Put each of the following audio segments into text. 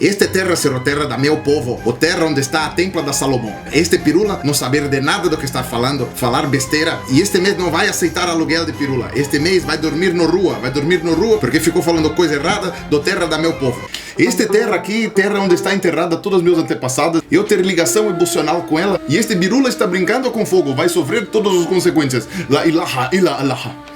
Este terra será terra da meu povo, o terra onde está a templa da Salomão. Este pirula não saber de nada do que está falando, falar besteira, e este mês não vai aceitar aluguel de pirula. Este mês vai dormir no rua porque ficou falando coisa errada do terra da meu povo. Este terra aqui, terra onde está enterrada todos os meus antepassados, eu ter ligação emocional com ela, e este pirula está brincando com fogo, vai sofrer todas as consequências. La ilaha illa Allah.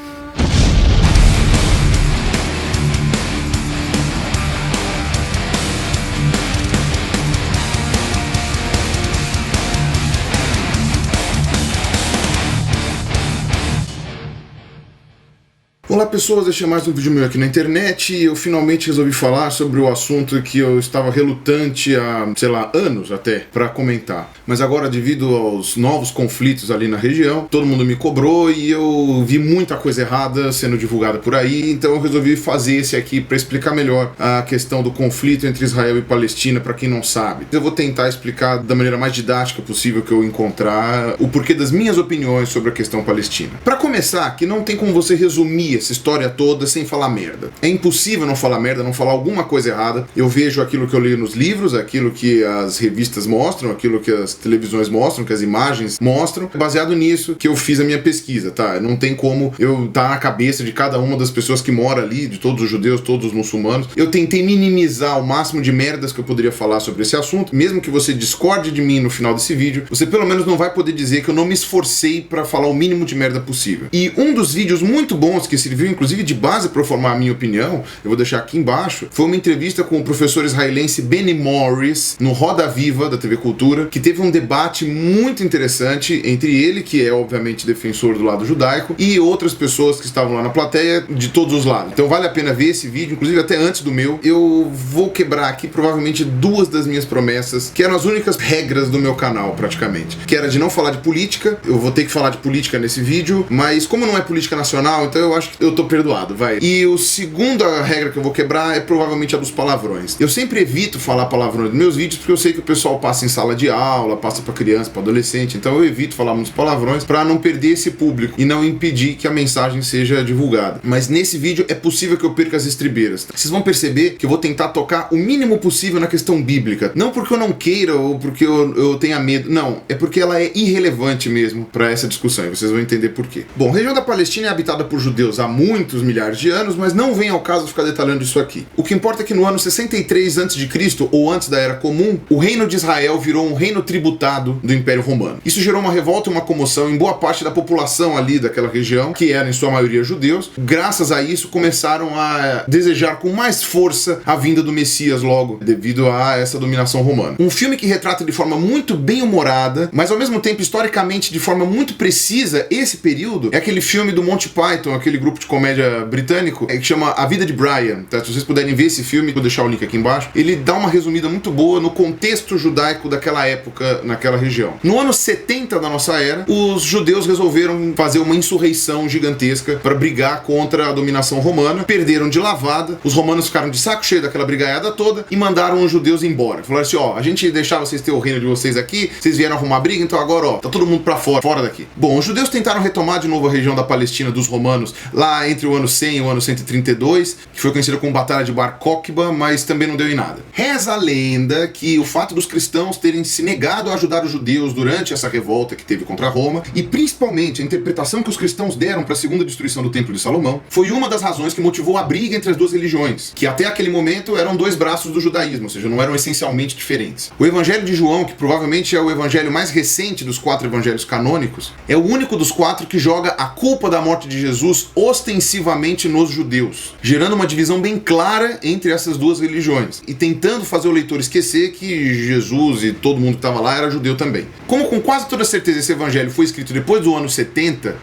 Olá pessoas, este é mais um vídeo meu aqui na internet e eu finalmente resolvi falar sobre o assunto que eu estava relutante há, anos até, para comentar. Mas agora, devido aos novos conflitos ali na região, todo mundo me cobrou e eu vi muita coisa errada sendo divulgada por aí, então eu resolvi fazer esse aqui para explicar melhor a questão do conflito entre Israel e Palestina, para quem não sabe. Eu vou tentar explicar da maneira mais didática possível que eu encontrar o porquê das minhas opiniões sobre a questão palestina. Para começar, que não tem como você resumir essa história toda sem falar merda. É impossível não falar merda, não falar alguma coisa errada. Eu vejo aquilo que eu leio nos livros, aquilo que as revistas mostram, aquilo que as televisões mostram, que as imagens mostram. Baseado nisso que eu fiz a minha pesquisa, tá? Não tem como eu estar na cabeça de cada uma das pessoas que mora ali, de todos os judeus, todos os muçulmanos. Eu tentei minimizar o máximo de merdas que eu poderia falar sobre esse assunto. Mesmo que você discorde de mim no final desse vídeo, você pelo menos não vai poder dizer que eu não me esforcei para falar o mínimo de merda possível. E um dos vídeos muito bons que serviu inclusive de base para formar a minha opinião, eu vou deixar aqui embaixo, foi uma entrevista com o professor israelense Benny Morris no Roda Viva da TV Cultura, que teve um debate muito interessante entre ele, que é obviamente defensor do lado judaico, e outras pessoas que estavam lá na plateia de todos os lados. Então vale a pena ver esse vídeo, inclusive até antes do meu. Eu vou quebrar aqui provavelmente duas das minhas promessas, que eram as únicas regras do meu canal praticamente, que era de não falar de política. Eu vou ter que falar de política nesse vídeo, mas como não é política nacional, então eu acho que eu tô perdoado, vai. E a segunda regra que eu vou quebrar é provavelmente a dos palavrões. Eu sempre evito falar palavrões nos meus vídeos porque eu sei que o pessoal passa em sala de aula, passa pra criança, pra adolescente, então eu evito falar muitos palavrões pra não perder esse público e não impedir que a mensagem seja divulgada. Mas nesse vídeo é possível que eu perca as estribeiras. Vocês vão perceber que eu vou tentar tocar o mínimo possível na questão bíblica. Não porque eu não queira ou porque eu tenha medo, não. É porque ela é irrelevante mesmo pra essa discussão e vocês vão entender por quê. Bom, a região da Palestina é habitada por judeus há muitos milhares de anos, mas não vem ao caso ficar detalhando isso aqui. O que importa é que no ano 63 a.C., ou antes da Era Comum, o reino de Israel virou um reino tributado do Império Romano. Isso gerou uma revolta e uma comoção em boa parte da população ali daquela região, que era em sua maioria judeus. Graças a isso, começaram a desejar com mais força a vinda do Messias logo, devido a essa dominação romana. Um filme que retrata de forma muito bem humorada, mas ao mesmo tempo historicamente de forma muito precisa esse período, é aquele filme do Monty Python, aquele grupo de comédia britânico, que chama A Vida de Brian, tá? Se vocês puderem ver esse filme, vou deixar o link aqui embaixo. Ele dá uma resumida muito boa no contexto judaico daquela época, naquela região. No ano 70 da nossa era, os judeus resolveram fazer uma insurreição gigantesca para brigar contra a dominação romana, perderam de lavada, os romanos ficaram de saco cheio daquela brigaiada toda e mandaram os judeus embora. Falaram assim, ó, a gente deixar vocês ter o reino de vocês aqui, vocês vieram arrumar briga, então agora, ó, tá todo mundo pra fora daqui. Bom, os judeus tentaram retomar de novo a região da Palestina dos romanos, lá entre o ano 100 e o ano 132, que foi conhecida como Batalha de Bar Kokhba, mas também não deu em nada. Reza a lenda que o fato dos cristãos terem se negado a ajudar os judeus durante essa revolta que teve contra Roma, e principalmente a interpretação que os cristãos deram para a segunda destruição do Templo de Salomão, foi uma das razões que motivou a briga entre as duas religiões, que até aquele momento eram dois braços do judaísmo, ou seja, não eram essencialmente diferentes. O Evangelho de João, que provavelmente é o evangelho mais recente dos 4 evangelhos canônicos, é o único dos 4 que joga a culpa da morte de Jesus ostensivamente nos judeus, gerando uma divisão bem clara entre essas duas religiões e tentando fazer o leitor esquecer que Jesus e todo mundo que estava lá era judeu também. Como com quase toda certeza esse evangelho foi escrito depois do ano 70,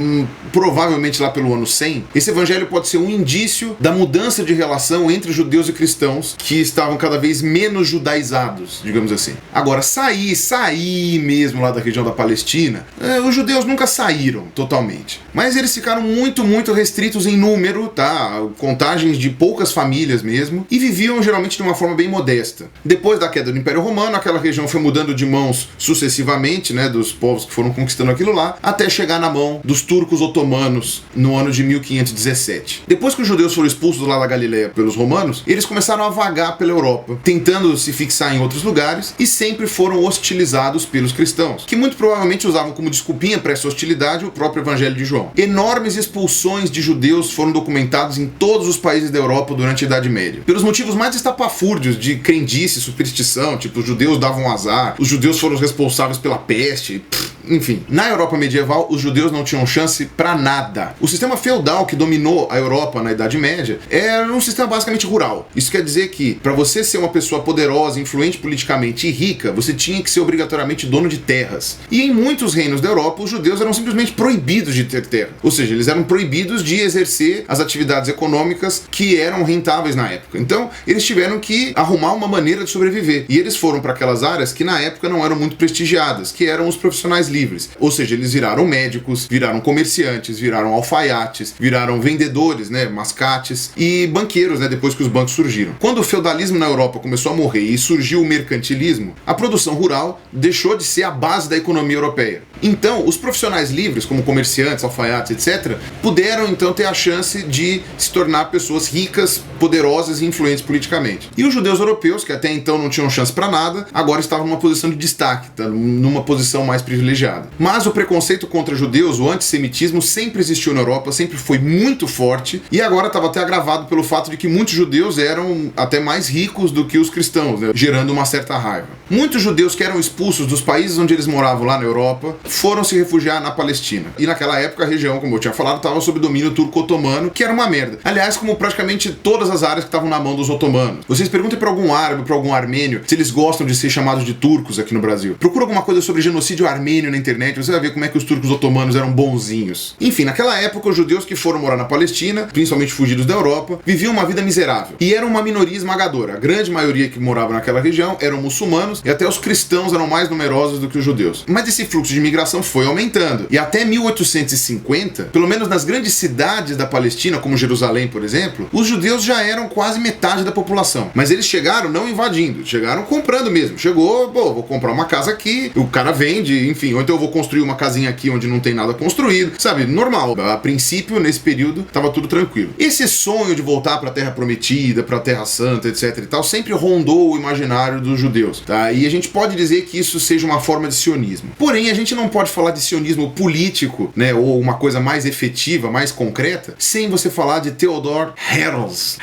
provavelmente lá pelo ano 100, esse evangelho pode ser um indício da mudança de relação entre judeus e cristãos que estavam cada vez menos judaizados, digamos assim. Agora, sair mesmo lá da região da Palestina, os judeus nunca saíram totalmente, mas eles ficaram muito restritos restritos em número, tá? Contagens de poucas famílias mesmo, e viviam geralmente de uma forma bem modesta. Depois da queda do Império Romano, aquela região foi mudando de mãos sucessivamente, né, dos povos que foram conquistando aquilo lá, até chegar na mão dos turcos otomanos no ano de 1517. Depois que os judeus foram expulsos lá da Galileia pelos romanos, eles começaram a vagar pela Europa, tentando se fixar em outros lugares, e sempre foram hostilizados pelos cristãos, que muito provavelmente usavam como desculpinha para essa hostilidade o próprio Evangelho de João. Enormes expulsões de judeus foram documentados em todos os países da Europa durante a Idade Média, pelos motivos mais estapafúrdios de crendice, superstição, tipo os judeus davam azar, os judeus foram os responsáveis pela peste, enfim. Na Europa medieval, os judeus não tinham chance pra nada. O sistema feudal que dominou a Europa na Idade Média era um sistema basicamente rural. Isso quer dizer que, para você ser uma pessoa poderosa, influente politicamente e rica, você tinha que ser obrigatoriamente dono de terras. E em muitos reinos da Europa, os judeus eram simplesmente proibidos de ter terra. Ou seja, eles eram proibidos de exercer as atividades econômicas que eram rentáveis na época. Então, eles tiveram que arrumar uma maneira de sobreviver. E eles foram para aquelas áreas que na época não eram muito prestigiadas, que eram os profissionais livres. Ou seja, eles viraram médicos, viraram comerciantes, viraram alfaiates, viraram vendedores, né, mascates, e banqueiros, né, depois que os bancos surgiram. Quando o feudalismo na Europa começou a morrer e surgiu o mercantilismo, a produção rural deixou de ser a base da economia europeia. Então, os profissionais livres, como comerciantes, alfaiates, etc., puderam então ter a chance de se tornar pessoas ricas, poderosas e influentes politicamente. E os judeus europeus, que até então não tinham chance para nada, agora estavam numa posição de destaque, tá? Numa posição mais privilegiada. Mas o preconceito contra judeus, o antissemitismo, sempre existiu na Europa, sempre foi muito forte, e agora estava até agravado pelo fato de que muitos judeus eram até mais ricos do que os cristãos, né? Gerando uma certa raiva. Muitos judeus que eram expulsos dos países onde eles moravam lá na Europa foram se refugiar na Palestina. E naquela época a região, como eu tinha falado, estava sob domínio turco-otomano, que era uma merda. Aliás, como praticamente todas as áreas que estavam na mão dos otomanos. Vocês perguntem para algum árabe, para algum armênio, se eles gostam de ser chamados de turcos aqui no Brasil. Procura alguma coisa sobre genocídio armênio na internet, você vai ver como é que os turcos otomanos eram bonzinhos. Enfim, naquela época, os judeus que foram morar na Palestina, principalmente fugidos da Europa, viviam uma vida miserável. E eram uma minoria esmagadora. A grande maioria que morava naquela região eram muçulmanos, e até os cristãos eram mais numerosos do que os judeus. Mas esse fluxo de imigração foi aumentando. E até 1850, pelo menos nas grandes cidades da Palestina, como Jerusalém, por exemplo, os judeus já eram quase metade da população. Mas eles chegaram não invadindo, chegaram comprando mesmo. Chegou, pô, vou comprar uma casa aqui, o cara vende, enfim, ou então eu vou construir uma casinha aqui onde não tem nada construído, sabe, normal. A princípio, nesse período, tava tudo tranquilo. Esse sonho de voltar pra Terra Prometida, pra Terra Santa, etc e tal, sempre rondou o imaginário dos judeus, tá? E a gente pode dizer que isso seja uma forma de sionismo. Porém, a gente não pode falar de sionismo político, né, ou uma coisa mais efetiva, mais concreta, sem você falar de Theodor Herzl,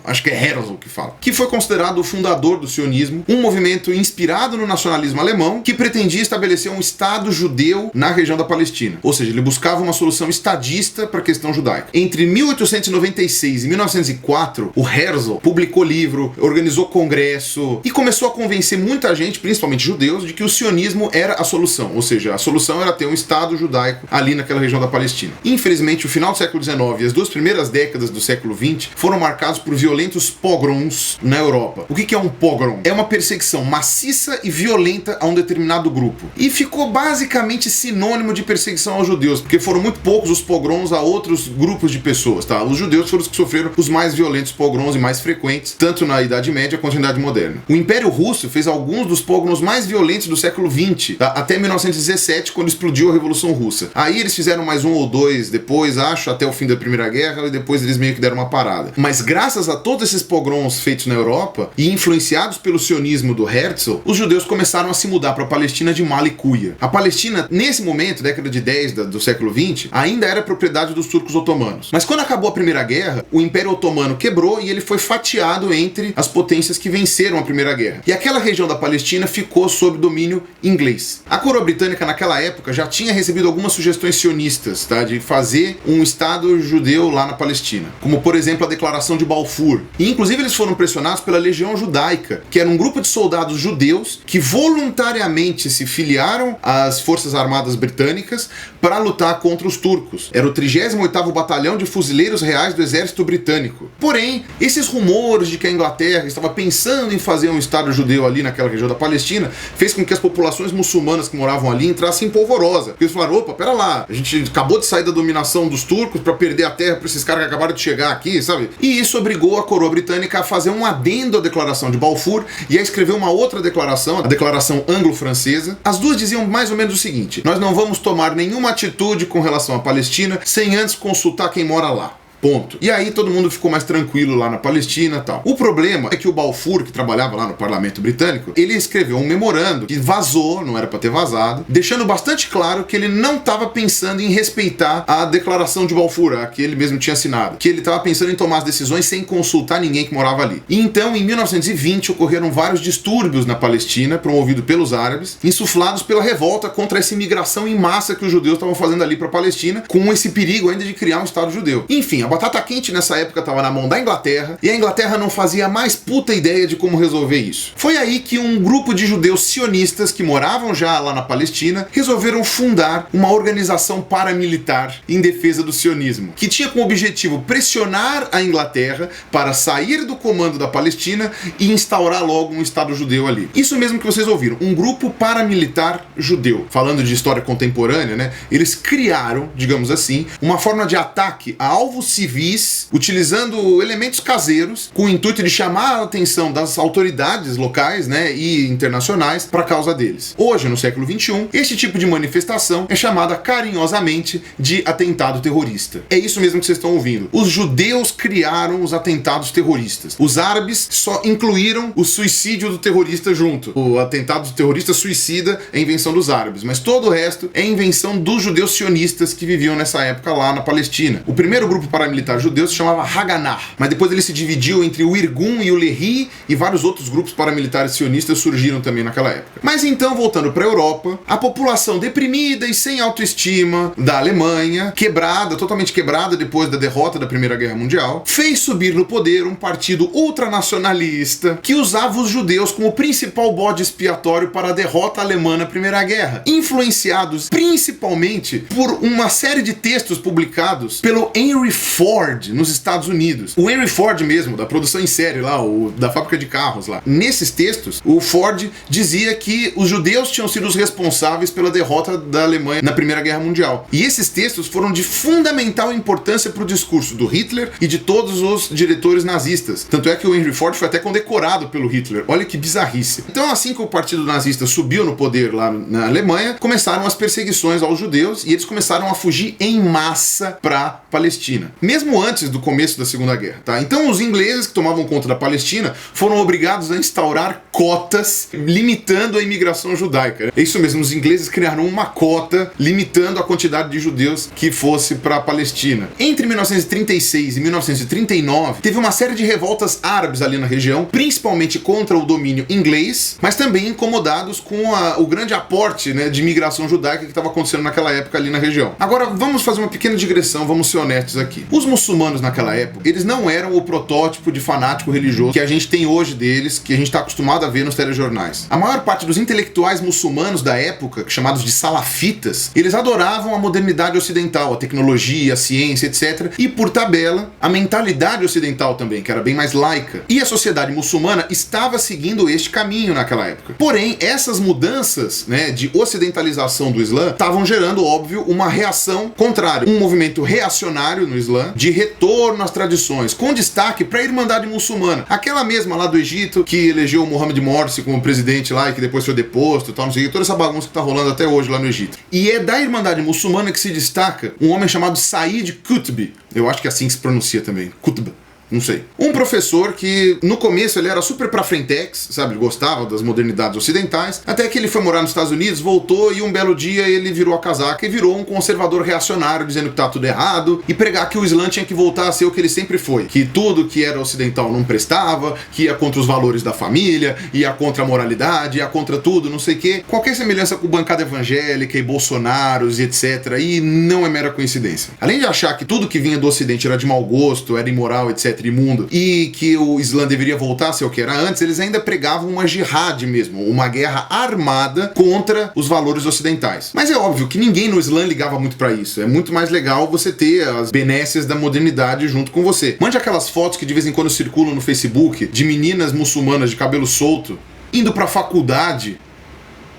acho que é Herzl que fala, que foi considerado o fundador do sionismo, um movimento inspirado no nacionalismo alemão, que pretendia estabelecer um Estado judeu na região da Palestina. Ou seja, ele buscava uma solução estadista para a questão judaica. Entre 1896 e 1904, o Herzl publicou livro, organizou congresso e começou a convencer muita gente, principalmente judeus, de que o sionismo era a solução. Ou seja, a solução era ter um Estado judaico ali naquela região da Palestina. Infelizmente, o final do século XIX e as duas primeiras décadas do século XX foram marcados por violentos pogroms na Europa. O que é um pogrom? É uma perseguição maciça e violenta a um determinado grupo. E ficou basicamente sinônimo de perseguição aos judeus, porque foram muito poucos os pogroms a outros grupos de pessoas, tá? Os judeus foram os que sofreram os mais violentos pogroms e mais frequentes, tanto na Idade Média quanto na Idade Moderna. O Império Russo fez alguns dos pogroms mais violentos do século XX, tá? Até 1917, quando explodiu a Revolução Russa. Aí eles fizeram mais um ou dois depois, acho, até o fim da Primeira Guerra, e depois eles meio que deram uma parada. Mas graças a todos esses pogroms feitos na Europa, e influenciados pelo sionismo do Herzl, os judeus começaram a se mudar para a Palestina de mala e cuia. A Palestina, nesse momento, década de 10 do século XX, ainda era propriedade dos turcos otomanos. Mas quando acabou a Primeira Guerra, o Império Otomano quebrou e ele foi fatiado entre as potências que venceram a Primeira Guerra. E aquela região da Palestina ficou sob domínio inglês. A coroa britânica naquela época já tinha recebido algumas sugestões sionistas, tá, de fazer um Estado judeu lá na Palestina, como por exemplo a Declaração de Balfour. E inclusive eles foram pressionados pela Legião Judaica, que era um grupo de soldados judeus que voluntariamente se filiaram às Forças Armadas Britânicas para lutar contra os turcos. Era o 38º Batalhão de Fuzileiros Reais do Exército Britânico. Porém, esses rumores de que a Inglaterra estava pensando em fazer um Estado judeu ali naquela região da Palestina fez com que as populações muçulmanas que moravam ali entrassem em polvorosa. Porque eles falaram, opa, pera lá, a gente acabou de sair da dominação dos turcos para perder a terra para esses caras que acabaram de chegar aqui, sabe? E isso obrigou a coroa britânica a fazer um adendo à Declaração de Balfour e a escrever uma outra declaração, a Declaração Anglo-Francesa. As duas diziam mais ou menos o seguinte: nós não vamos tomar nenhuma atitude com relação à Palestina sem antes consultar quem mora lá. Ponto. E aí todo mundo ficou mais tranquilo lá na Palestina e tal. O problema é que o Balfour, que trabalhava lá no parlamento britânico, ele escreveu um memorando que vazou, não era pra ter vazado, deixando bastante claro que ele não estava pensando em respeitar a declaração de Balfour, a que ele mesmo tinha assinado, que ele estava pensando em tomar as decisões sem consultar ninguém que morava ali. E então, em 1920, ocorreram vários distúrbios na Palestina, promovidos pelos árabes, insuflados pela revolta contra essa imigração em massa que os judeus estavam fazendo ali pra Palestina, com esse perigo ainda de criar um Estado judeu. Enfim, a batata quente nessa época estava na mão da Inglaterra, e a Inglaterra não fazia mais puta ideia de como resolver isso. Foi aí que um grupo de judeus sionistas que moravam já lá na Palestina resolveram fundar uma organização paramilitar em defesa do sionismo, que tinha como objetivo pressionar a Inglaterra para sair do comando da Palestina e instaurar logo um Estado judeu ali. Isso mesmo que vocês ouviram, um grupo paramilitar judeu. Falando de história contemporânea, né? Eles criaram, digamos assim, uma forma de ataque a alvos civis, utilizando elementos caseiros, com o intuito de chamar a atenção das autoridades locais, né, e internacionais para a causa deles. Hoje, no século XXI, este tipo de manifestação é chamada carinhosamente de atentado terrorista. É isso mesmo que vocês estão ouvindo. Os judeus criaram os atentados terroristas. Os árabes só incluíram o suicídio do terrorista junto. O atentado terrorista suicida é invenção dos árabes, mas todo o resto é invenção dos judeus sionistas que viviam nessa época lá na Palestina. O primeiro grupo paramilitar judeu se chamava Haganah, mas depois ele se dividiu entre o Irgun e o Lehi, e vários outros grupos paramilitares sionistas surgiram também naquela época. Mas então, voltando para a Europa, a população deprimida e sem autoestima da Alemanha, quebrada, totalmente quebrada depois da derrota da Primeira Guerra Mundial, fez subir no poder um partido ultranacionalista que usava os judeus como principal bode expiatório para a derrota alemã na Primeira Guerra, influenciados principalmente por uma série de textos publicados pelo Henry Ford nos Estados Unidos. O Henry Ford mesmo, da produção em série lá, da fábrica de carros lá. Nesses textos, o Ford dizia que os judeus tinham sido os responsáveis pela derrota da Alemanha na Primeira Guerra Mundial. E esses textos foram de fundamental importância para o discurso do Hitler e de todos os diretores nazistas. Tanto é que o Henry Ford foi até condecorado pelo Hitler. Olha que bizarrice. Então, assim que o partido nazista subiu no poder lá na Alemanha, começaram as perseguições aos judeus e eles começaram a fugir em massa para Palestina. Mesmo antes do começo da Segunda Guerra, tá? Então os ingleses que tomavam conta da Palestina foram obrigados a instaurar cotas limitando a imigração judaica. É isso mesmo, os ingleses criaram uma cota limitando a quantidade de judeus que fosse para a Palestina. Entre 1936 e 1939, teve uma série de revoltas árabes ali na região, principalmente contra o domínio inglês, mas também incomodados com o grande aporte, né, de imigração judaica que estava acontecendo naquela época ali na região. Agora, vamos fazer uma pequena digressão, vamos ser honestos aqui. Os muçulmanos naquela época, eles não eram o protótipo de fanático religioso que a gente tem hoje deles, que a gente está acostumado a ver nos telejornais. A maior parte dos intelectuais muçulmanos da época, chamados de salafitas, eles adoravam a modernidade ocidental, a tecnologia, a ciência, etc. E, por tabela, a mentalidade ocidental também, que era bem mais laica. E a sociedade muçulmana estava seguindo este caminho naquela época. Porém, essas mudanças, né, de ocidentalização do Islã estavam gerando, óbvio, uma reação contrária. Um movimento reacionário no Islã, de retorno às tradições, com destaque para a Irmandade Muçulmana. Aquela mesma lá do Egito, que elegeu o Mohamed Morsi como presidente lá e que depois foi deposto e tal, não sei o que, toda essa bagunça que tá rolando até hoje lá no Egito. E é da Irmandade Muçulmana que se destaca um homem chamado Said Qutb. Eu acho que é assim que se pronuncia também. Qutb. Não sei. Um professor que, no começo, ele era super pra frentex, sabe? Ele gostava das modernidades ocidentais, até que ele foi morar nos Estados Unidos, voltou e um belo dia ele virou a casaca e virou um conservador reacionário, dizendo que tá tudo errado e pregar que o Islã tinha que voltar a ser o que ele sempre foi. Que tudo que era ocidental não prestava, que ia contra os valores da família, ia contra a moralidade, ia contra tudo, não sei o quê. Qualquer semelhança com bancada evangélica e bolsonaros e etc. E não é mera coincidência. Além de achar que tudo que vinha do ocidente era de mau gosto, era imoral, etc. etc, imundo, e que o Islã deveria voltar a ser o que era antes, eles ainda pregavam uma jihad mesmo, uma guerra armada contra os valores ocidentais. Mas é óbvio que ninguém no Islã ligava muito pra isso. É muito mais legal você ter as benesses da modernidade junto com você. Mande aquelas fotos que de vez em quando circulam no Facebook de meninas muçulmanas de cabelo solto indo pra faculdade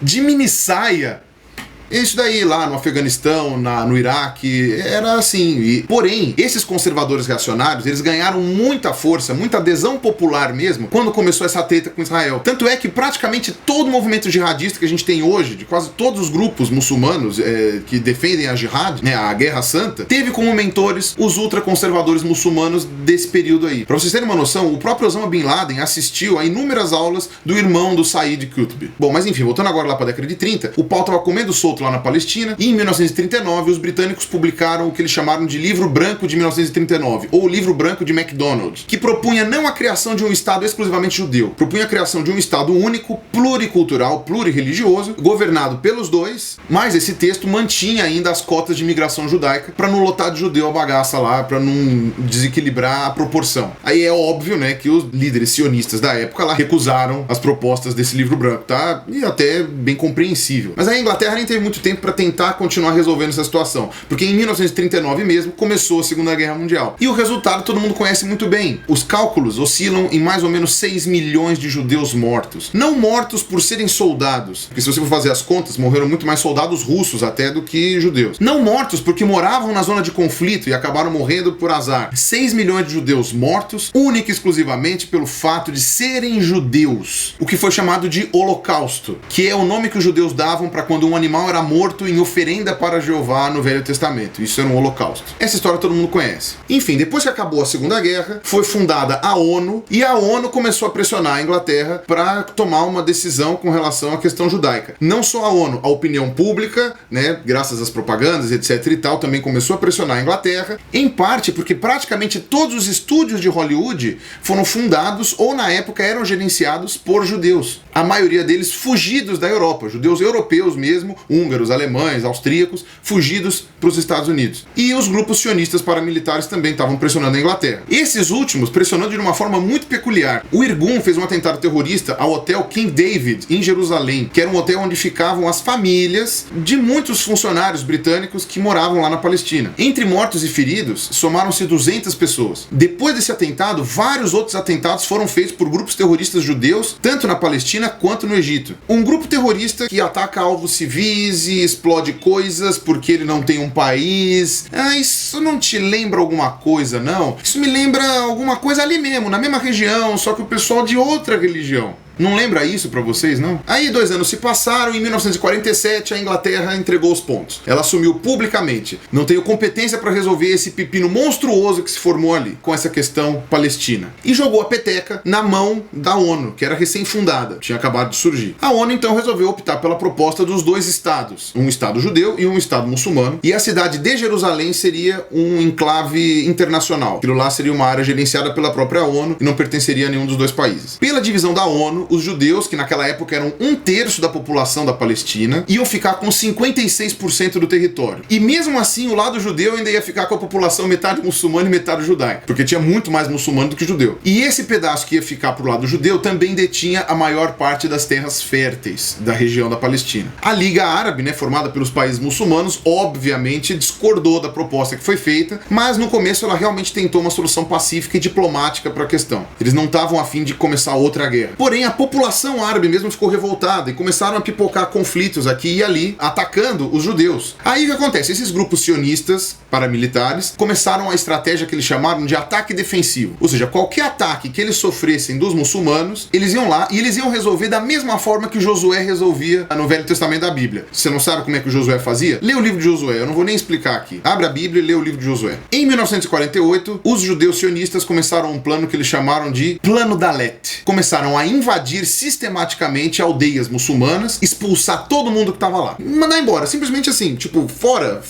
de mini saia. Isso daí lá no Afeganistão, no Iraque, era assim. Porém, esses conservadores reacionários, eles ganharam muita força, muita adesão popular mesmo, quando começou essa treta com Israel. Tanto é que praticamente todo o movimento jihadista que a gente tem hoje, de quase todos os grupos muçulmanos que defendem a jihad, né, a Guerra Santa, teve como mentores os ultraconservadores muçulmanos desse período aí. Pra vocês terem uma noção, o próprio Osama Bin Laden assistiu a inúmeras aulas do irmão do Said Qutb. Bom, mas enfim, voltando agora lá pra década de 30, o pau tava comendo solto lá na Palestina, e em 1939 os britânicos publicaram o que eles chamaram de Livro Branco de 1939, ou Livro Branco de MacDonald, que propunha não a criação de um Estado exclusivamente judeu, propunha a criação de um Estado único, pluricultural, plurireligioso, governado pelos dois, mas esse texto mantinha ainda as cotas de imigração judaica para não lotar de judeu a bagaça lá, para não desequilibrar a proporção. Aí é óbvio, né, que os líderes sionistas da época lá recusaram as propostas desse Livro Branco, tá? E até bem compreensível. Mas a Inglaterra nem teve muito tempo para tentar continuar resolvendo essa situação, porque em 1939 mesmo começou a Segunda Guerra Mundial. E o resultado todo mundo conhece muito bem. Os cálculos oscilam em mais ou menos 6 milhões de judeus mortos. Não mortos por serem soldados, porque se você for fazer as contas, morreram muito mais soldados russos até do que judeus. Não mortos porque moravam na zona de conflito e acabaram morrendo por azar. 6 milhões de judeus mortos, única e exclusivamente pelo fato de serem judeus. O que foi chamado de Holocausto, que é o nome que os judeus davam para quando um animal era morto em oferenda para Jeová no Velho Testamento. Isso era um holocausto. Essa história todo mundo conhece. Enfim, depois que acabou a Segunda Guerra, foi fundada a ONU, e a ONU começou a pressionar a Inglaterra para tomar uma decisão com relação à questão judaica. Não só a ONU, a opinião pública, né, graças às propagandas, etc e tal, também começou a pressionar a Inglaterra, em parte porque praticamente todos os estúdios de Hollywood foram fundados ou na época eram gerenciados por judeus. A maioria deles fugidos da Europa, judeus europeus mesmo, húngaros, alemães, austríacos, fugidos para os Estados Unidos. E os grupos sionistas paramilitares também estavam pressionando a Inglaterra. Esses últimos pressionando de uma forma muito peculiar. O Irgun fez um atentado terrorista ao Hotel King David, em Jerusalém, que era um hotel onde ficavam as famílias de muitos funcionários britânicos que moravam lá na Palestina. Entre mortos e feridos, somaram-se 200 pessoas. Depois desse atentado, vários outros atentados foram feitos por grupos terroristas judeus, tanto na Palestina quanto no Egito. Um grupo terrorista que ataca alvos civis e explode coisas porque ele não tem um país. Isso não te lembra alguma coisa, não? Isso me lembra alguma coisa ali mesmo, na mesma região, só que o pessoal de outra religião. Não lembra isso pra vocês, não? Aí 2 anos se passaram e em 1947 a Inglaterra entregou os pontos. Ela assumiu publicamente. Não tenho competência pra resolver esse pepino monstruoso que se formou ali, com essa questão palestina. E jogou a peteca na mão da ONU, que era recém-fundada, tinha acabado de surgir. A ONU então resolveu optar pela proposta dos 2 estados, um estado judeu e um estado muçulmano, e a cidade de Jerusalém seria um enclave internacional. Aquilo lá seria uma área gerenciada pela própria ONU e não pertenceria a nenhum dos 2 países. Pela divisão da ONU, os judeus, que naquela época eram 1/3 da população da Palestina, iam ficar com 56% do território. E mesmo assim, o lado judeu ainda ia ficar com a população metade muçulmana e metade judaica, porque tinha muito mais muçulmano do que judeu. E esse pedaço que ia ficar pro lado judeu também detinha a maior parte das terras férteis da região da Palestina. A Liga Árabe, né, formada pelos países muçulmanos, obviamente discordou da proposta que foi feita, mas no começo ela realmente tentou uma solução pacífica e diplomática para a questão. Eles não estavam a fim de começar outra guerra. Porém, a população árabe mesmo ficou revoltada e começaram a pipocar conflitos aqui e ali, atacando os judeus. Aí o que acontece? Esses grupos sionistas, paramilitares, começaram a estratégia que eles chamaram de ataque defensivo. Ou seja, qualquer ataque que eles sofressem dos muçulmanos, eles iam lá e eles iam resolver da mesma forma que Josué resolvia no Velho Testamento da Bíblia. Se você não sabe como é que o Josué fazia, lê o livro de Josué, eu não vou nem explicar aqui. Abre a Bíblia e lê o livro de Josué. Em 1948, os judeus sionistas começaram um plano que eles chamaram de Plano Dalet. Começaram a invadir invadir sistematicamente aldeias muçulmanas, expulsar todo mundo que tava lá. Mandar embora, simplesmente assim, tipo, fora,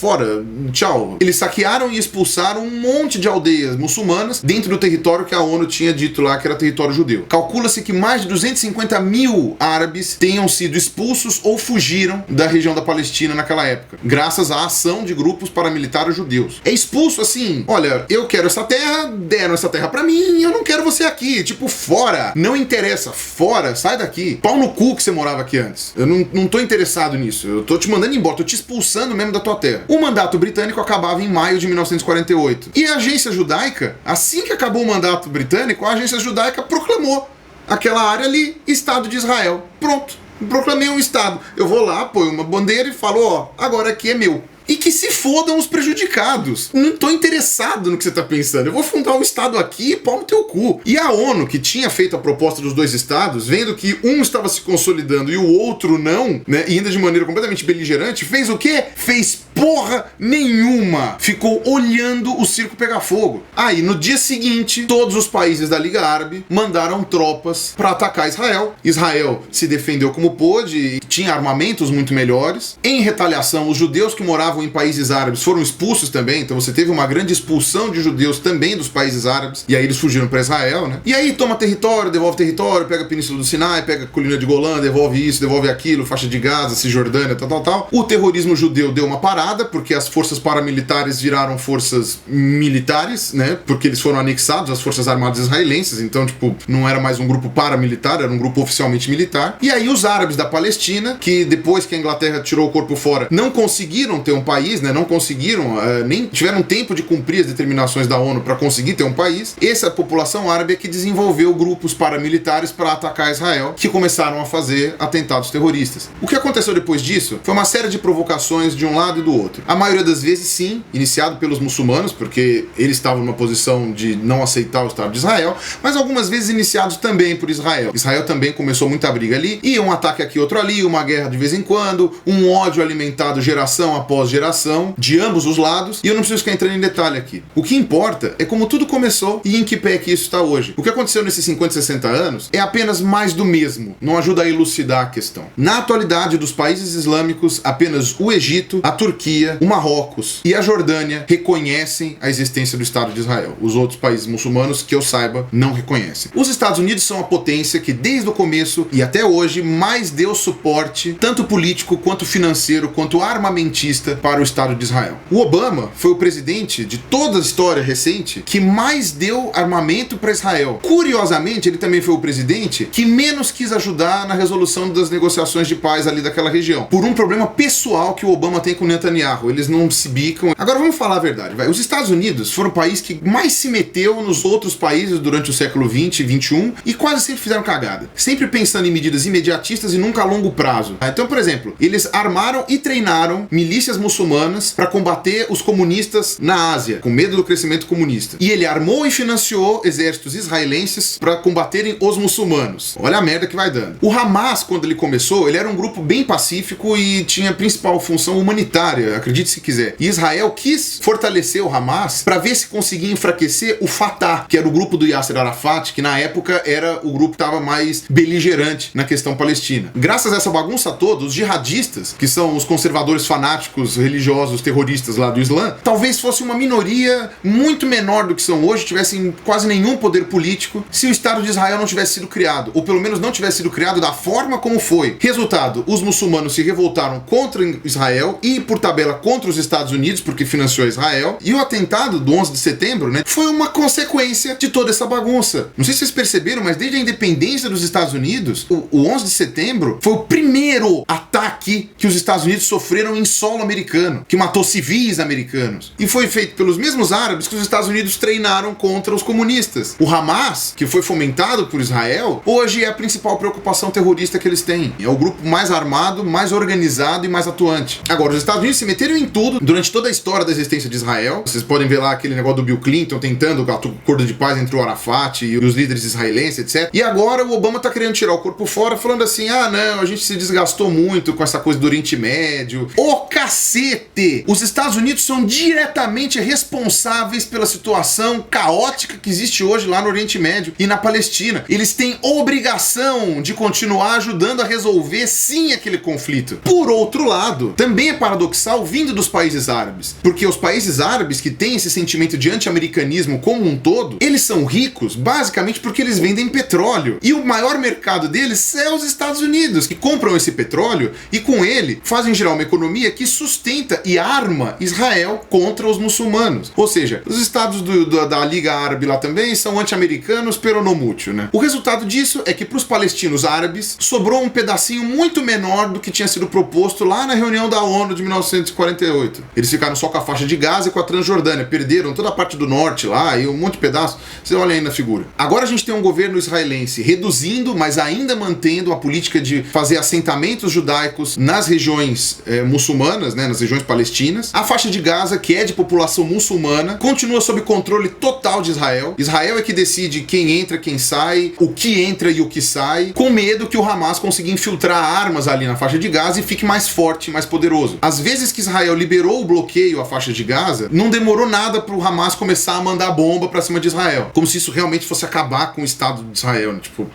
tchau. Eles saquearam e expulsaram um monte de aldeias muçulmanas dentro do território que a ONU tinha dito lá que era território judeu. Calcula-se que mais de 250 mil árabes tenham sido expulsos ou fugiram da região da Palestina naquela época, graças à ação de grupos paramilitares judeus. É expulso assim, olha, eu quero essa terra, deram essa terra pra mim, eu não quero você aqui, tipo, fora, não interessa, fora, sai daqui, pau no cu que você morava aqui antes, eu não tô interessado nisso, eu tô te mandando embora, tô te expulsando mesmo da tua terra. O mandato britânico acabava em maio de 1948, e a agência judaica, assim que acabou o mandato britânico, a agência judaica proclamou aquela área ali, Estado de Israel, pronto, proclamei um Estado, eu vou lá, ponho uma bandeira e falo, ó, agora aqui é meu. E que se fodam os prejudicados. Não tô interessado no que você tá pensando. Eu vou fundar um estado aqui e pau no teu cu. E a ONU, que tinha feito a proposta dos dois estados, vendo que um estava se consolidando e o outro não, né, e ainda de maneira completamente beligerante, fez o quê? Fez porra nenhuma. Ficou olhando o circo pegar fogo. Aí, no dia seguinte, todos os países da Liga Árabe mandaram tropas para atacar Israel. Israel se defendeu como pôde e tinha armamentos muito melhores. Em retaliação, os judeus que moravam em países árabes foram expulsos também, então você teve uma grande expulsão de judeus também dos países árabes, e aí eles fugiram para Israel, né? E aí toma território, devolve território, pega a Península do Sinai, pega a colina de Golã, devolve isso, devolve aquilo, faixa de Gaza, Cisjordânia, tal. O terrorismo judeu deu uma parada, porque as forças paramilitares viraram forças militares, né? Porque eles foram anexados às forças armadas israelenses, então, tipo, não era mais um grupo paramilitar, era um grupo oficialmente militar. E aí os árabes da Palestina, que depois que a Inglaterra tirou o corpo fora, não conseguiram ter um país, né? Não conseguiram, nem tiveram tempo de cumprir as determinações da ONU para conseguir ter um país. Essa população árabe é que desenvolveu grupos paramilitares para atacar Israel, que começaram a fazer atentados terroristas. O que aconteceu depois disso foi uma série de provocações de um lado e do outro. A maioria das vezes, sim, iniciado pelos muçulmanos, porque eles estavam numa posição de não aceitar o Estado de Israel, mas algumas vezes iniciados também por Israel. Israel também começou muita briga ali, e um ataque aqui, outro ali, uma guerra de vez em quando, um ódio alimentado geração após geração, de ambos os lados, e eu não preciso ficar entrando em detalhe aqui. O que importa é como tudo começou e em que pé que isso está hoje. O que aconteceu nesses 50, 60 anos é apenas mais do mesmo, não ajuda a elucidar a questão. Na atualidade dos países islâmicos, apenas o Egito, a Turquia, o Marrocos e a Jordânia reconhecem a existência do Estado de Israel. Os outros países muçulmanos, que eu saiba, não reconhecem. Os Estados Unidos são a potência que desde o começo e até hoje mais deu suporte, tanto político quanto financeiro, quanto armamentista, para o Estado de Israel. O Obama foi o presidente de toda a história recente que mais deu armamento para Israel. Curiosamente, ele também foi o presidente que menos quis ajudar na resolução das negociações de paz ali daquela região, por um problema pessoal que o Obama tem com o Netanyahu. Eles não se bicam. Agora vamos falar a verdade, vai. Os Estados Unidos foram o país que mais se meteu nos outros países durante o século 20 e 21 e quase sempre fizeram cagada. Sempre pensando em medidas imediatistas e nunca a longo prazo. Então, por exemplo, eles armaram e treinaram milícias muçulmanas para combater os comunistas na Ásia, com medo do crescimento comunista. E ele armou e financiou exércitos israelenses para combaterem os muçulmanos. Olha a merda que vai dando. O Hamas, quando ele começou, ele era um grupo bem pacífico e tinha a principal função humanitária, acredite se quiser. E Israel quis fortalecer o Hamas para ver se conseguia enfraquecer o Fatah, que era o grupo do Yasser Arafat, que na época era o grupo que estava mais beligerante na questão palestina. Graças a essa bagunça toda, os jihadistas, que são os conservadores fanáticos religiosos terroristas lá do Islã, talvez fosse uma minoria muito menor do que são hoje, tivessem quase nenhum poder político, se o Estado de Israel não tivesse sido criado, ou pelo menos não tivesse sido criado da forma como foi. Resultado, os muçulmanos se revoltaram contra Israel e, por tabela, contra os Estados Unidos, porque financiou Israel, e o atentado do 11 de setembro, né, foi uma consequência de toda essa bagunça. Não sei se vocês perceberam, mas desde a independência dos Estados Unidos, o 11 de setembro foi o primeiro ataque que os Estados Unidos sofreram em solo americano, que matou civis americanos. E foi feito pelos mesmos árabes que os Estados Unidos treinaram contra os comunistas. O Hamas, que foi fomentado por Israel, hoje é a principal preocupação terrorista que eles têm. É o grupo mais armado, mais organizado e mais atuante. Agora, os Estados Unidos eles se meteram em tudo durante toda a história da existência de Israel. Vocês podem ver lá aquele negócio do Bill Clinton tentando o acordo de paz entre o Arafat e os líderes israelenses, etc. E agora o Obama tá querendo tirar o corpo fora, falando assim, não, a gente se desgastou muito com essa coisa do Oriente Médio. Ô cacete! Os Estados Unidos são diretamente responsáveis pela situação caótica que existe hoje lá no Oriente Médio e na Palestina. Eles têm obrigação de continuar ajudando a resolver, sim, aquele conflito. Por outro lado, também é paradoxal vindo dos países árabes, porque os países árabes que têm esse sentimento de anti-americanismo como um todo, eles são ricos basicamente porque eles vendem petróleo. E o maior mercado deles é os Estados Unidos, que compram esse petróleo e com ele fazem gerar uma economia que sustenta e arma Israel contra os muçulmanos. Ou seja, os estados da Liga Árabe lá também são anti-americanos peronomútil, né? O resultado disso é que para os palestinos árabes sobrou um pedacinho muito menor do que tinha sido proposto lá na reunião da ONU de 1948. Eles ficaram só com a faixa de Gaza e com a Transjordânia, perderam toda a parte do norte lá e um monte de pedaço. Você olha aí na figura. Agora a gente tem um governo israelense reduzindo, mas ainda mantendo a política de fazer assentamentos judaicos nas regiões muçulmanas, né, nas regiões palestinas. A faixa de Gaza, que é de população muçulmana, continua sob controle total de Israel. Israel é que decide quem entra, quem sai, o que entra e o que sai, com medo que o Hamas consiga infiltrar armas ali na faixa de Gaza e fique mais forte, mais poderoso. Às vezes que Israel liberou o bloqueio à faixa de Gaza, não demorou nada pro Hamas começar a mandar bomba pra cima de Israel. Como se isso realmente fosse acabar com o Estado de Israel, né? Tipo...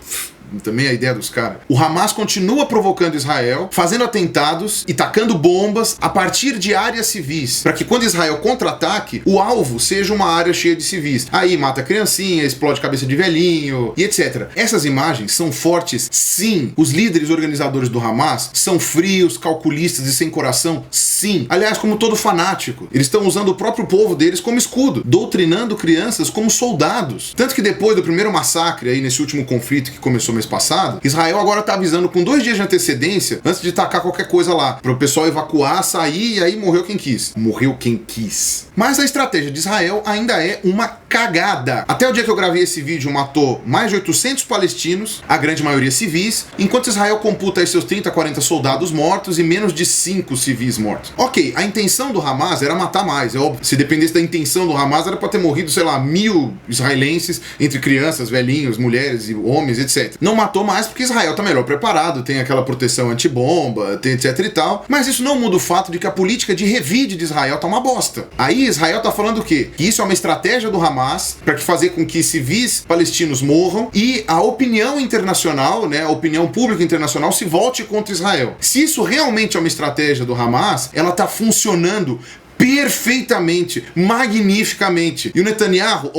Também a ideia dos caras. O Hamas continua provocando Israel, fazendo atentados e tacando bombas a partir de áreas civis, para que quando Israel contra-ataque, o alvo seja uma área cheia de civis. Aí mata criancinha, explode cabeça de velhinho e etc. Essas imagens são fortes, sim. Os líderes organizadores do Hamas são frios, calculistas e sem coração, sim. Aliás, como todo fanático, eles estão usando o próprio povo deles como escudo, doutrinando crianças como soldados. Tanto que depois do primeiro massacre aí nesse último conflito que começou mês passado, Israel agora tá avisando com 2 dias de antecedência, antes de tacar qualquer coisa lá, para o pessoal evacuar, sair, e aí morreu quem quis. Morreu quem quis. Mas a estratégia de Israel ainda é uma cagada. Até o dia que eu gravei esse vídeo, matou mais de 800 palestinos, a grande maioria civis, enquanto Israel computa aí seus 30, 40 soldados mortos e menos de 5 civis mortos. Ok, a intenção do Hamas era matar mais, é óbvio. Se dependesse da intenção do Hamas, era pra ter morrido, sei lá, 1000 israelenses, entre crianças, velhinhos, mulheres e homens, etc. Não matou mais porque Israel tá melhor preparado, tem aquela proteção antibomba, tem etc e tal, mas isso não muda o fato de que a política de revide de Israel tá uma bosta. Aí Israel tá falando o quê? Que isso é uma estratégia do Hamas para fazer com que civis palestinos morram e a opinião internacional, né, a opinião pública internacional se volte contra Israel. Se isso realmente é uma estratégia do Hamas, ela tá funcionando perfeitamente, magnificamente. E o Netanyahu,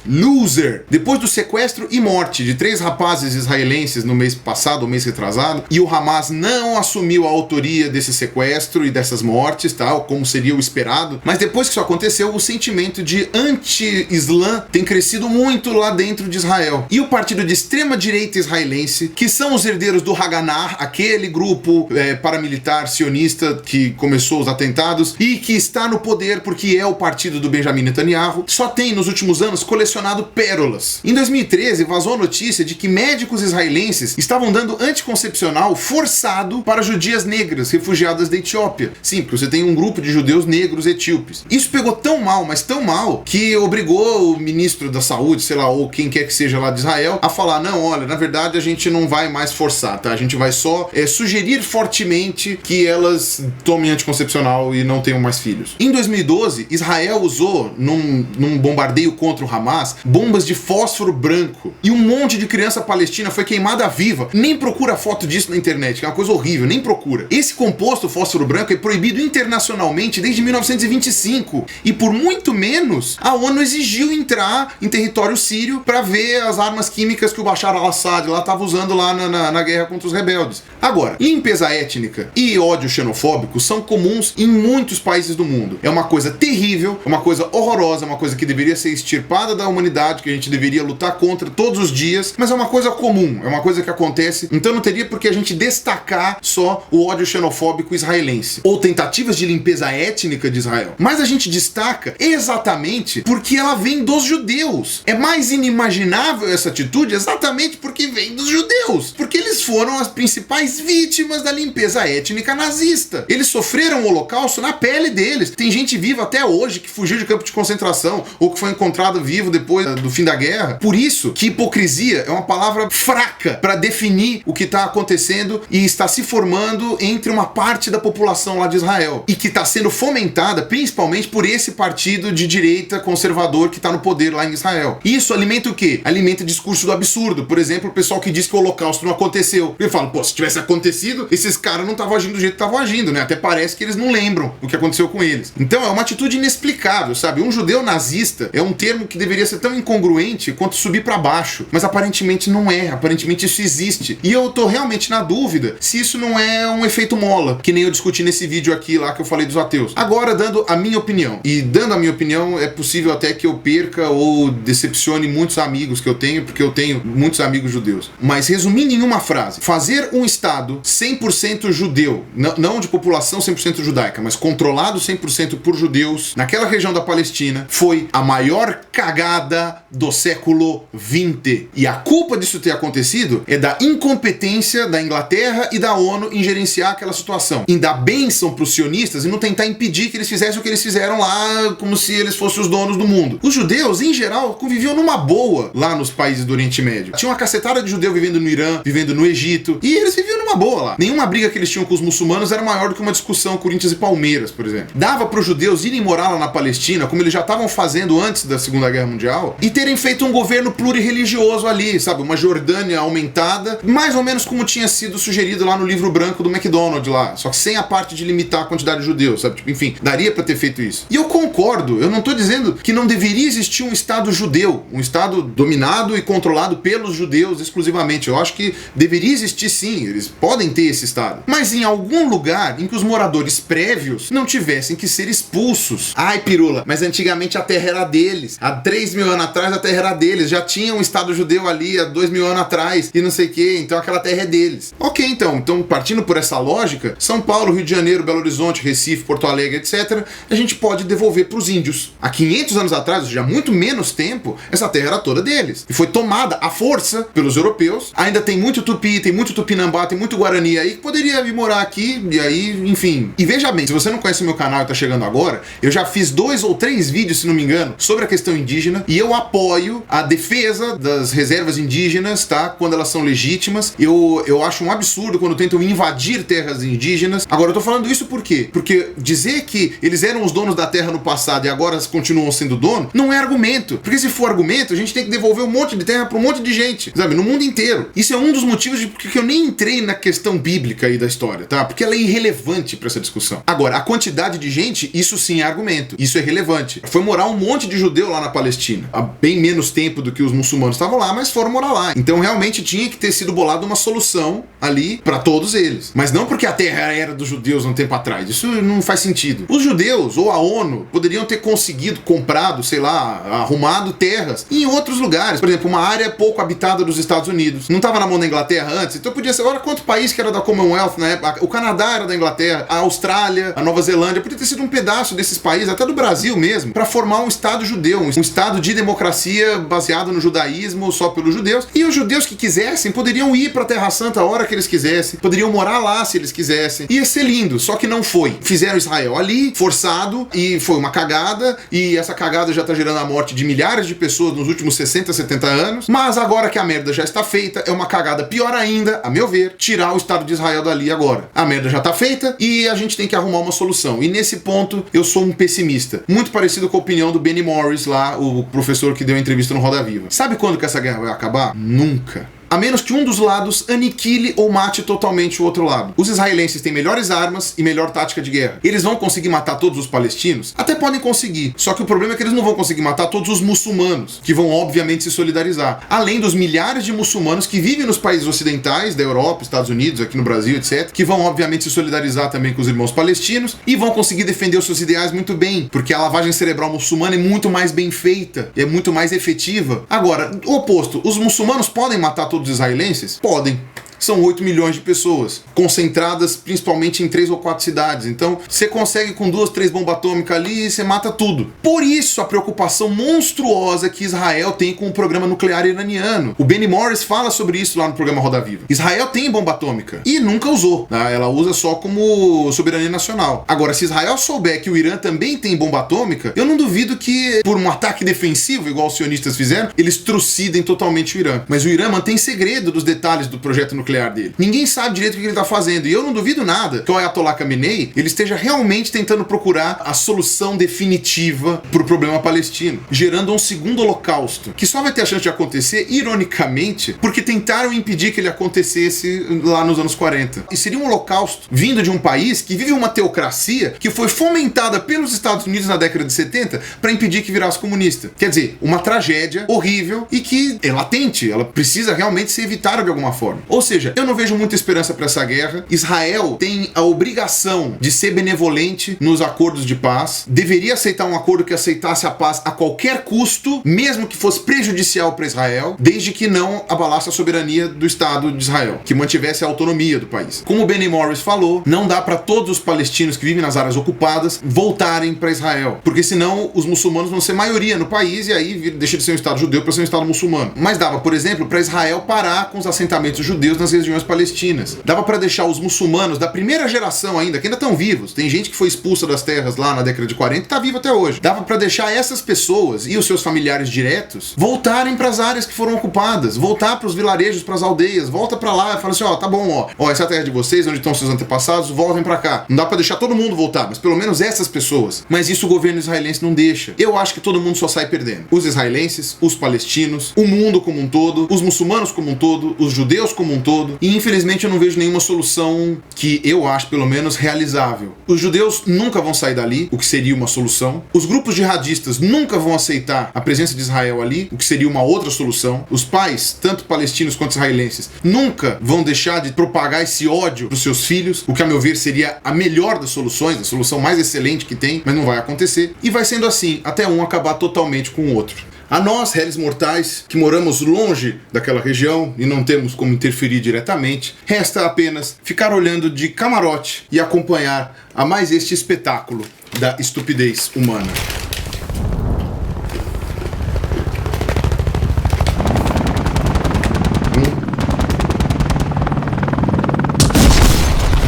loser. Depois do sequestro e morte de 3 rapazes israelenses no mês passado, ou mês retrasado, e o Hamas não assumiu a autoria desse sequestro e dessas mortes, tal, como seria o esperado, mas depois que isso aconteceu, o sentimento de anti-islã tem crescido muito lá dentro de Israel. E o partido de extrema-direita israelense, que são os herdeiros do Haganah, aquele grupo paramilitar sionista que começou os atentados e que está no poder porque é o partido do Benjamin Netanyahu, só tem nos últimos anos colecionado pérolas. Em 2013, vazou a notícia de que médicos israelenses estavam dando anticoncepcional forçado para judias negras refugiadas da Etiópia. Sim, porque você tem um grupo de judeus negros etíopes. Isso pegou tão mal, mas tão mal, que obrigou o ministro da saúde, sei lá, ou quem quer que seja lá de Israel, a falar, não, olha, na verdade a gente não vai mais forçar, tá? A gente vai só sugerir fortemente que elas tomem anticoncepcional e não tenham mais filhos. Em 2012, Israel usou, num bombardeio contra o Hamas, bombas de fósforo branco. E um monte de criança palestina foi queimada viva. Nem procura foto disso na internet, que é uma coisa horrível, nem procura. Esse composto, fósforo branco, é proibido internacionalmente desde 1925. E por muito menos, a ONU exigiu entrar em território sírio para ver as armas químicas que o Bashar al-Assad lá estava usando lá na guerra contra os rebeldes. Agora, limpeza étnica e ódio xenofóbico são comuns em muitos países do mundo. É uma coisa terrível, é uma coisa horrorosa, é uma coisa que deveria ser extirpada da humanidade, que a gente deveria lutar contra todos os dias, mas é uma coisa comum, é uma coisa que acontece, então não teria por que a gente destacar só o ódio xenofóbico israelense, ou tentativas de limpeza étnica de Israel. Mas a gente destaca exatamente porque ela vem dos judeus. É mais inimaginável essa atitude exatamente porque vem dos judeus, porque eles foram as principais vítimas da limpeza étnica nazista. Eles sofreram o Holocausto na pele deles. Tem gente viva até hoje que fugiu de campo de concentração ou que foi encontrado vivo depois do fim da guerra. Por isso que hipocrisia é uma palavra fraca para definir o que está acontecendo e está se formando entre uma parte da população lá de Israel e que está sendo fomentada principalmente por esse partido de direita conservador que está no poder lá em Israel. Isso alimenta o quê? Alimenta o discurso do absurdo. Por exemplo, o pessoal que diz que o Holocausto não aconteceu. Ele fala, pô, se tivesse acontecido, esses caras não estavam agindo do jeito que estavam agindo, né? Até parece que eles não lembram o que aconteceu com eles. Então é uma atitude inexplicável, sabe? Um judeu nazista é um termo que deveria ser tão incongruente quanto subir para baixo, mas aparentemente não é. Aparentemente isso existe. E eu tô realmente na dúvida se isso não é um efeito mola, que nem eu discuti nesse vídeo aqui lá que eu falei dos ateus. Agora, dando a minha opinião. E dando a minha opinião, é possível até que eu perca ou decepcione muitos amigos que eu tenho, porque eu tenho muitos amigos judeus. Mas resumindo em uma frase, fazer um Estado 100% judeu, não de população 100% judaica, mas controlado 100% por judeus, naquela região da Palestina, foi a maior cagada do século XX. E a culpa disso ter acontecido é da incompetência da Inglaterra e da ONU em gerenciar aquela situação, em dar bênção para os sionistas e não tentar impedir que eles fizessem o que eles fizeram lá, como se eles fossem os donos do mundo. Os judeus, em geral, conviviam numa boa lá nos países do Oriente Médio. Tinha uma cacetada de judeu vivendo no Irã, vivendo no Egito, e eles viviam numa boa lá. Nenhuma briga que eles tinham com os muçulmanos era maior do que uma discussão Corinthians e Palmeiras, por exemplo. Dava para os judeus irem morar lá na Palestina, como eles já estavam fazendo antes da Segunda Guerra Mundial, e terem feito um governo plurirreligioso ali, sabe? Uma Jordânia aumentada, mais ou menos como tinha sido sugerido lá no livro branco do McDonald lá, só que sem a parte de limitar a quantidade de judeus, sabe? Tipo, enfim, daria para ter feito isso. E eu concordo, eu não tô dizendo que não deveria existir um Estado judeu, um Estado dominado e controlado pelos judeus exclusivamente. Eu acho que deveria existir sim, eles podem ter esse Estado. Mas em algum lugar em que os moradores prévios não tivessem que ser expulsos. Ai, pirula, mas antigamente a terra era deles. Há 3.000 anos atrás a terra era deles. Já tinha um Estado judeu ali há 2.000 anos atrás e não sei o que, então aquela terra é deles. Ok, então partindo por essa lógica, São Paulo, Rio de Janeiro, Belo Horizonte, Recife, Porto Alegre, etc., a gente pode devolver para os índios. Há 500 anos atrás, já muito menos tempo, essa terra era toda deles. E foi tomada à força pelos europeus. Ainda tem muito tupi, tem muito tupinambá, tem muito guarani aí que poderia vir morar aqui, e aí, enfim. E veja bem, se você não conhece meu canal e tá chegando agora, eu já fiz 2 ou 3 vídeos, se não me engano, sobre a questão indígena, e eu apoio a defesa das reservas indígenas, tá? Quando elas são legítimas. Eu acho um absurdo quando tentam invadir terras indígenas. Agora, eu tô falando isso por quê? Porque dizer que eles eram os donos da terra no passado e agora continuam sendo dono, não é argumento. Porque se for argumento, a gente tem que devolver um monte de terra pra um monte de gente, sabe? No mundo inteiro. Isso é um dos motivos de porque eu nem entrei na questão bíblica aí da história, tá? Porque ela é irrelevante pra essa discussão. Agora, a quantidade de gente, isso sim é argumento. Isso é relevante. Foi morar um monte de judeu lá na Palestina. Há bem menos tempo do que os muçulmanos estavam lá, mas foram morar lá. Então, realmente, tinha que ter sido bolada uma solução ali pra todos eles. Mas não porque a terra era dos judeus um tempo atrás. Isso não faz sentido. Os judeus ou a ONU poderiam ter conseguido, comprado, sei lá, arrumado terras em outros lugares. Por exemplo, uma área pouco habitada dos Estados Unidos. Não estava na mão da Inglaterra antes? Então podia ser, olha quanto país que era da Commonwealth na época. O Canadá era da Inglaterra, a Austrália, a Nova Zelândia. Podia ter sido um pedaço desses países, até do Brasil mesmo, para formar um Estado judeu, um Estado de democracia baseado no judaísmo, só pelos judeus. E os judeus que quisessem poderiam ir para a Terra Santa a hora que eles quisessem, poderiam morar lá se eles quisessem. Ia ser lindo, só que não foi. Fizeram Israel ali, forçado, e foi uma cagada, e essa cagada já tá gerando a morte de milhares de pessoas nos últimos 60, 70 anos, mas agora que a merda já está feita, é uma cagada pior ainda, a meu ver, tirar o Estado de Israel dali agora. A merda já tá feita e a gente tem que arrumar uma solução. E nesse ponto, eu sou um pessimista. Muito parecido com a opinião do Benny Morris lá, o professor que deu a entrevista no Roda Viva. Sabe quando que essa guerra vai acabar? Nunca. A menos que um dos lados aniquile ou mate totalmente o outro lado. Os israelenses têm melhores armas e melhor tática de guerra. Eles vão conseguir matar todos os palestinos? Até podem conseguir. Só que o problema é que eles não vão conseguir matar todos os muçulmanos, que vão obviamente se solidarizar. Além dos milhares de muçulmanos que vivem nos países ocidentais, da Europa, Estados Unidos, aqui no Brasil, etc., que vão obviamente se solidarizar também com os irmãos palestinos e vão conseguir defender os seus ideais muito bem, porque a lavagem cerebral muçulmana é muito mais bem feita, é muito mais efetiva. Agora, o oposto, os muçulmanos podem matar todos os israelenses? Podem. são 8 milhões de pessoas, concentradas principalmente em 3 ou 4 cidades. Então, você consegue com 2, 3 bombas atômicas ali e você mata tudo. Por isso, a preocupação monstruosa que Israel tem com o programa nuclear iraniano. O Benny Morris fala sobre isso lá no programa Roda Viva. Israel tem bomba atômica e nunca usou, tá? Ela usa só como soberania nacional. Agora, se Israel souber que o Irã também tem bomba atômica, eu não duvido que, por um ataque defensivo, igual os sionistas fizeram, eles trucidem totalmente o Irã. Mas o Irã mantém segredo dos detalhes do projeto nuclear dele. Ninguém sabe direito o que ele está fazendo. E eu não duvido nada que o Ayatollah Khamenei ele esteja realmente tentando procurar a solução definitiva para o problema palestino, gerando um segundo holocausto, que só vai ter a chance de acontecer, ironicamente, porque tentaram impedir que ele acontecesse lá nos anos 40. E seria um holocausto vindo de um país que vive uma teocracia que foi fomentada pelos Estados Unidos na década de 70 para impedir que virasse comunista. Quer dizer, uma tragédia horrível e que é latente, ela precisa realmente ser evitada de alguma forma. Ou seja, eu não vejo muita esperança para essa guerra. Israel tem a obrigação de ser benevolente nos acordos de paz, deveria aceitar um acordo que aceitasse a paz a qualquer custo, mesmo que fosse prejudicial para Israel, desde que não abalasse a soberania do Estado de Israel, que mantivesse a autonomia do país. Como o Benny Morris falou, não dá para todos os palestinos que vivem nas áreas ocupadas voltarem para Israel, porque senão os muçulmanos vão ser maioria no país e aí deixa de ser um Estado judeu para ser um Estado muçulmano. Mas dava, por exemplo, para Israel parar com os assentamentos judeus nas regiões palestinas. Dava para deixar os muçulmanos da primeira geração ainda, que ainda estão vivos, tem gente que foi expulsa das terras lá na década de 40 e está viva até hoje. Dava para deixar essas pessoas e os seus familiares diretos voltarem para as áreas que foram ocupadas, voltar para os vilarejos, para as aldeias, volta para lá e fala assim, ó, tá bom, ó, essa é a terra de vocês, onde estão seus antepassados, voltem para cá. Não dá para deixar todo mundo voltar, mas pelo menos essas pessoas. Mas isso o governo israelense não deixa. Eu acho que todo mundo só sai perdendo. Os israelenses, os palestinos, o mundo como um todo, os muçulmanos como um todo, os judeus como um todo, e infelizmente eu não vejo nenhuma solução que eu acho, pelo menos, realizável. Os judeus nunca vão sair dali, o que seria uma solução. Os grupos jihadistas nunca vão aceitar a presença de Israel ali, o que seria uma outra solução. Os pais, tanto palestinos quanto israelenses, nunca vão deixar de propagar esse ódio para os seus filhos, o que a meu ver seria a melhor das soluções, a solução mais excelente que tem, mas não vai acontecer. E vai sendo assim, até um acabar totalmente com o outro. A nós, réis mortais, que moramos longe daquela região e não temos como interferir diretamente, resta apenas ficar olhando de camarote e acompanhar a mais este espetáculo da estupidez humana.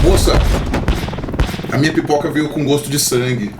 Moça, a minha pipoca veio com gosto de sangue.